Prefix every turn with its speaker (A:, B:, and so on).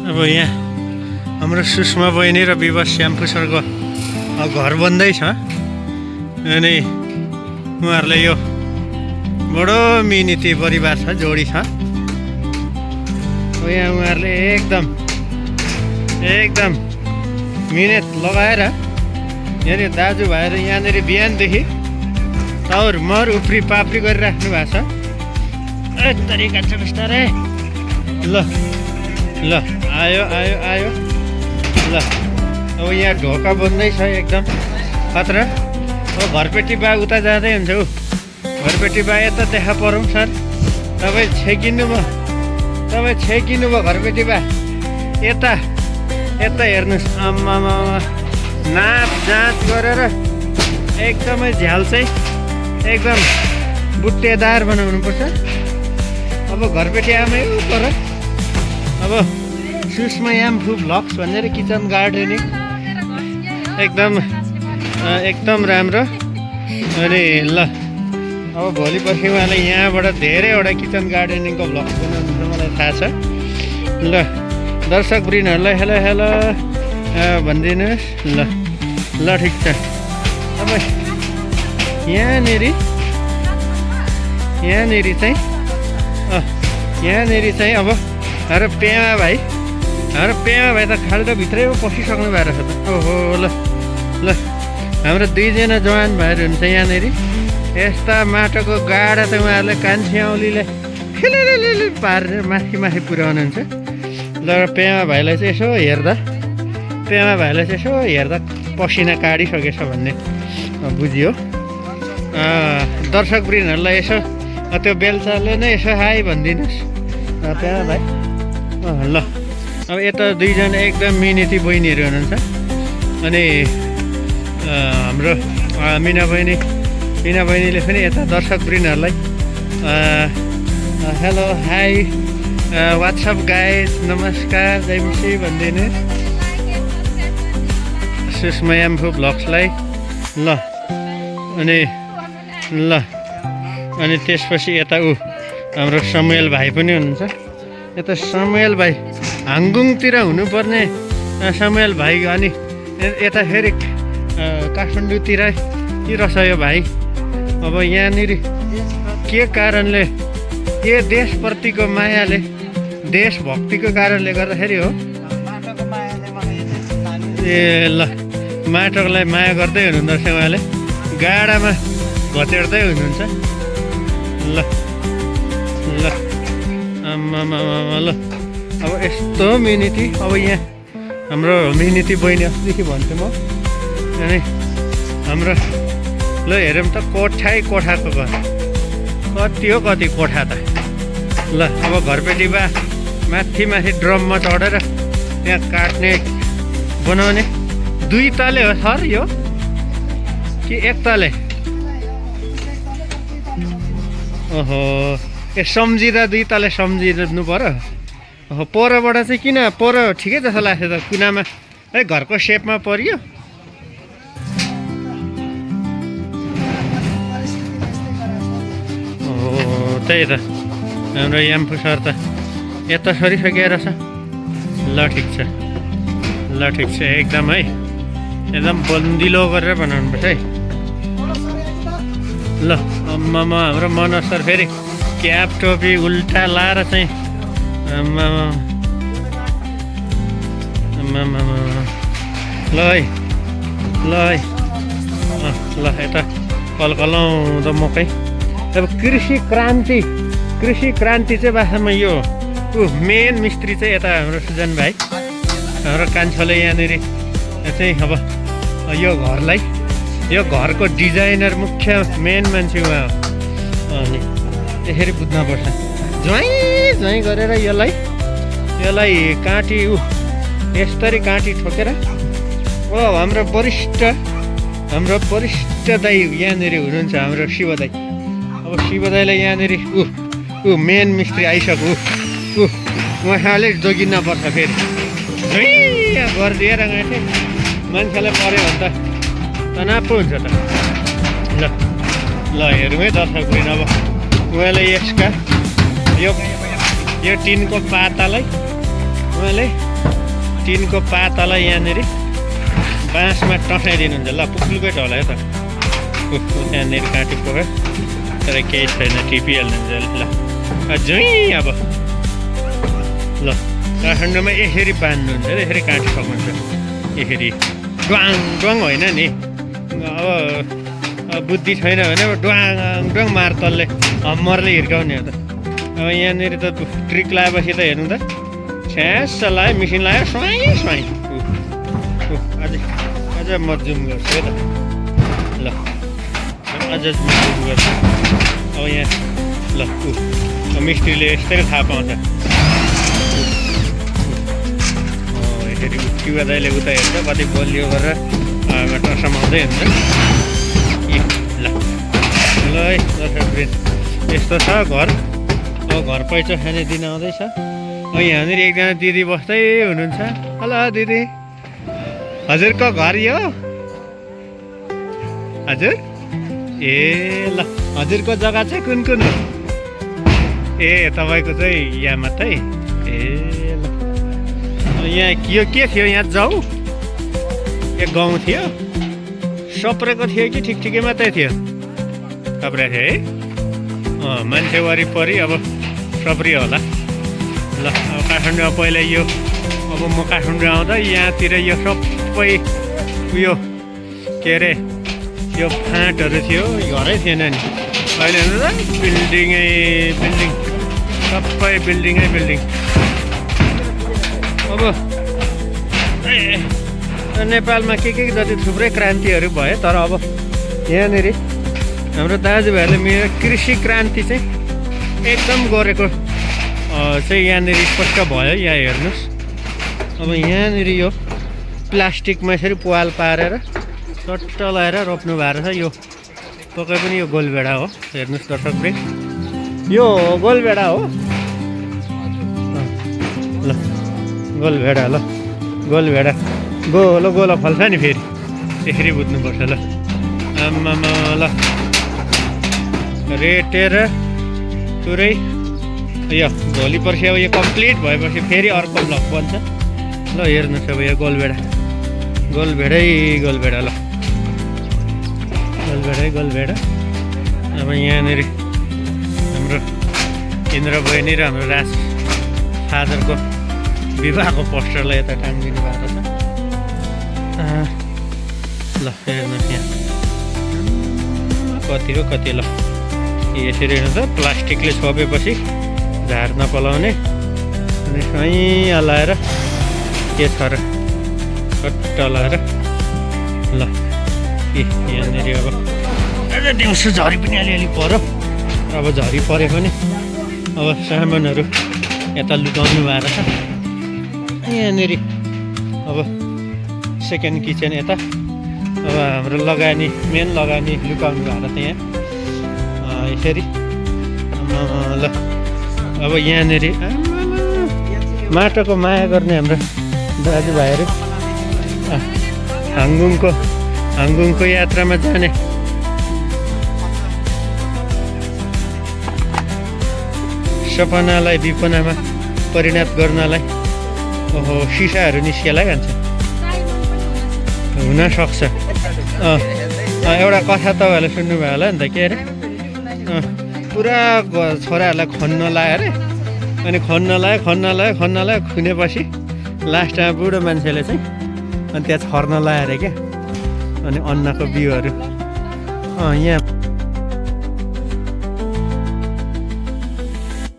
A: अब यहाँ हाम्रो सुषमा बहिनी र विवास श्याम्पू सरको घर बन्दैछ अनि उहाँहरूले यो बडो मिहिनेती परिवार छ, जोडी छ। यहाँ उहाँहरूले एकदम मिहिनेत लगाएर यहाँनिर दाजुभाइहरू यहाँनिर बिहानदेखि तौर मर उफ्री पाप्री गरिराख्नु भएको छ। तरिका छ बिस्तारै। ल ल आयो आयो आयो ल। अब यहाँ ढोका बन्दैछ एकदम खतरा। अब घरपेटी बा उता जाँदै हुन्छ ऊ घरपेटी बा यता देखा परौँ सर। तपाईँ छेकिनु भयो घरपेटी बा यता यता हेर्नुहोस्। आम्मामा नाप जाँच गरेर एकदमै झ्याल चाहिँ एकदम बुट्टेदार बनाउनु पर्छ। अब घरपेटी आमै पर अब सुषमा याम्फू भ्लग्स भनेर किचन गार्डनिङ एकदम राम्रो। अनि ल अब भोलि पर्सि उहाँलाई यहाँबाट धेरैवटा किचन गार्डनिङको भ्लग्स बनाउनु मलाई थाहा छ। ल दर्शक वृन्दहरूलाई हेलो हेलो भनिदिनुहोस्। ल ल ठिक छ। अब यहाँनिर चाहिँ अब हाम्रो पेमा भाइ त खाली त भित्रै पसिसक्नु भएको रहेछ त। ओहो ल ल हाम्रो दुईजना जवान भाइहरू हुन्छ यहाँनिर। यस्ता माटोको गाडा त उहाँहरूले कान्छी औलीले खिलिलिलि पारेर माथि पुर्याउनुहुन्छ। ल पेमा भाइलाई चाहिँ यसो हेर्दा पसिना काटिसकेछ भन्ने बुझियो। दर्शक वृन्दहरूलाई यसो त्यो बेलचाले नै यसो हाई भनिदिनुहोस् पेमा भाइ। ल अब यता दुईजना एकदम मिहिनेती बहिनीहरू हुनुहुन्छ। अनि हाम्रो मिना बहिनीले पनि यता दर्शक वृन्दहरूलाई हेलो हाई वाट्सअप गाइज नमस्कार जयमसी भनिदिनुहोस् सुषमा याम्फू भ्लग्सलाई। अनि त्यसपछि यता हाम्रो समुएल भाइ पनि हुनुहुन्छ। यता समुएल भाइ हाङगुङतिर हुनुपर्ने समुएल भाइ अनि यता फेरि काठमाडौँतिर छ यो भाइ। अब यहाँनिर के कारणले के देशप्रतिको मायाले देशभक्तिको कारणले गर्दाखेरि हो। ए ल माटोलाई माया गर्दै हुनुहुँदो रहेछ उहाँले, गाडामा घचेड्दै हुनुहुन्छ। ल ल आम्मामा ल अब यस्तो मिहिनेती। अब यहाँ हाम्रो मिहिनेती बहिनी अस्तिदेखि भन्थेँ म। अनि हाम्रो ल हेरौँ त कोठाको घर कति कोठा त। ल अब घरपेटी बा माथि ड्रममा चढेर त्यहाँ काट्ने बनाउने। 2 तले हो सर यो कि 1 तले? ओहो ए सम्झिँदा 2 तले सम्झिनु पर्यो। ओहो परबाट चाहिँ किन ठिकै जस्तो लाग्छ त कुनामा है घरको सेपमा परियो। ओहो त्यही त हाम्रो याम्फू सर त यता सरिसकेर छ। ल ठिक छ एकदम है एकदम बन्दिलो गरेर बनाउनु पर्छ है। ल आम्मामा हाम्रो मनोज सर फेरि क्याप टोपी उल्टा लाएर चाहिँ आम्मामा ल है ल यता कलकलाउँदो मकै। अब कृषि क्रान्ति चाहिँ वास्तवमा यो मेन मिस्त्री चाहिँ यता हाम्रो सुजन भाइ हाम्रो कान्छोले यहाँनिर चाहिँ अब यो घरको डिजाइनर मुख्य मेन मान्छे उहाँ हो। अनि त्यसरी बुझ्नुपर्छ ज्वाइँ गरेर यसलाई काँटी यसरी काँटी ठोकेर हाम्रो वरिष्ठ दाइ यहाँनिर हुनुहुन्छ हाम्रो शिव दाइ। अब शिव दाइलाई यहाँनिर मेन मिस्त्री आइसक्यो। उहाँले जोगिन पर्छ फेरि गरिदिएर गएँ मान्छेलाई पऱ्यो भने त तनाव पो हुन्छ त। ल हेरौँ है दर्शक वृन्द। अब उहाँले यसका यो टिनको पातालाई उहाँले टिनको पातालाई यहाँनिर बाँसमा टसाइदिनुहुन्छ ल पुक्लुकै ढल है त त्यहाँनिर काँटी पोखर तर केही छैन टिपिहाल्नुहुन्छ ल अझै अब ल काठमाडौँमा यसरी बाँध्नुहुन्छ र यसरी काँटी सक्नुहुन्छ यसरी ड्वाङ ड्वाङ होइन नि अब बुद्धि छैन भने अब ड्वाङ ड्वाङ मार तलले हम्मरले हिर्काउने हो त अब यहाँनिर त ट्रिक लगाएपछि त हेर्नु त छ्यास लगायो मिसिन लगायो स्वाई स्वाई अझ म जुम गर्छु है त ल अझ म जुम गर्छु अब यहाँ ल मिस्त्रीले यस्तै थाहा पाउँछ यसरी उठ्किवा दाइले उता हेर्छ कति बलियो गरेर टसमाउँदै हुन्छ ल ल है यस्तो छ घर अब घर पैसा खाने दिन आउँदैछ यहाँनिर एकजना दिदी बस्दै हुनुहुन्छ हेलो दिदी हजुरको घर यो हजुर ए ल हजुरको जग्गा चाहिँ कुन कुन हो ए तपाईँको चाहिँ यहाँ मात्रै ए ल यहाँ यो के थियो यहाँ जाउ एक गाउँ थियो सप्रेको थियो कि ठिक ठिकै मात्रै थियो सप्रेको थियो है मान्छे वरिपरि अब सप्रियो होला ल अब काठमाडौँमा पहिला यो अब म काठमाडौँ आउँदा यहाँतिर यो सबै उयो के अरे यो फाँटहरू थियो घरै थिएन नि अहिले हेर्नु त बिल्डिङै बिल्डिङ सबै बिल्डिङै बिल्डिङ अब नेपालमा के जति थुप्रै क्रान्तिहरू भयो तर अब यहाँनिर हाम्रो दाजुभाइहरूले मेरो कृषि क्रान्ति चाहिँ एकदम गरेको चाहिँ यहाँनिर स्पष्ट भयो यहाँ हेर्नुहोस् अब यहाँनिर यो प्लास्टिकमा यसरी पाल पारेर चट्ट लगाएर रोप्नु भएको छ यो पक्कै पनि यो गोलभेडा हो हेर्नुहोस् दर्शकले यो गोलभेडा हो ल गोलभेडा ल गोलभेडा गोलो गोलो फल्छ नि फेरि त्यसरी बुझ्नुपर्छ ल आमामा ल रेटेर पुरै यो भोलि पर्सि अब यो कम्प्लिट भएपछि फेरि अर्को ब्लक बन्छ ल हेर्नुहोस् अब यो गोलभेडा गोलभेडै गोलभेडा ल गोलभेडै गोलभेडा अब यहाँनिर हाम्रो इन्द्र बहिनी र हाम्रो राज फादरको विवाहको पोस्टरलाई यता टाङ्गिदिनु भएको छ ल हेर्नुहोस् यहाँ कति हो कति ल यसरी हेर्नु त प्लास्टिकले छोपेपछि झार नपलाउने अनि स्वाइँ हल्लाएर के छ र कट्ट हल्लाएर ल यहाँनिर अब अझ दिउँसो झरी पनि अलिअलि पऱ्यो अब झरी पऱ्यो भने अब सामानहरू यता लुकाउनु भएको छ यहाँनिर अब सेकेन्ड किचन यता अब हाम्रो लगानी मेन लगानी लुकाउनु भएको छ यहाँ यसरी ल अब यहाँनिर माटोको माया गर्ने हाम्रो दाजुभाइहरू हाङगुङको यात्रामा जाने सपनालाई विपनामा परिणत गर्नलाई ओहो सिसाहरू निस्केला भन्छ हुनसक्छ एउटा कथा तपाईँहरूले सुन्नुभयो होला नि त के अरे पुरा छोराहरूलाई खन्न लायो अरे अनि खन्न लायो खुनेपछि लास्टमा बुढो मान्छेले चाहिँ अनि त्यहाँ छर्न लायो अरे क्या अनि अन्नको बिउहरू यहाँ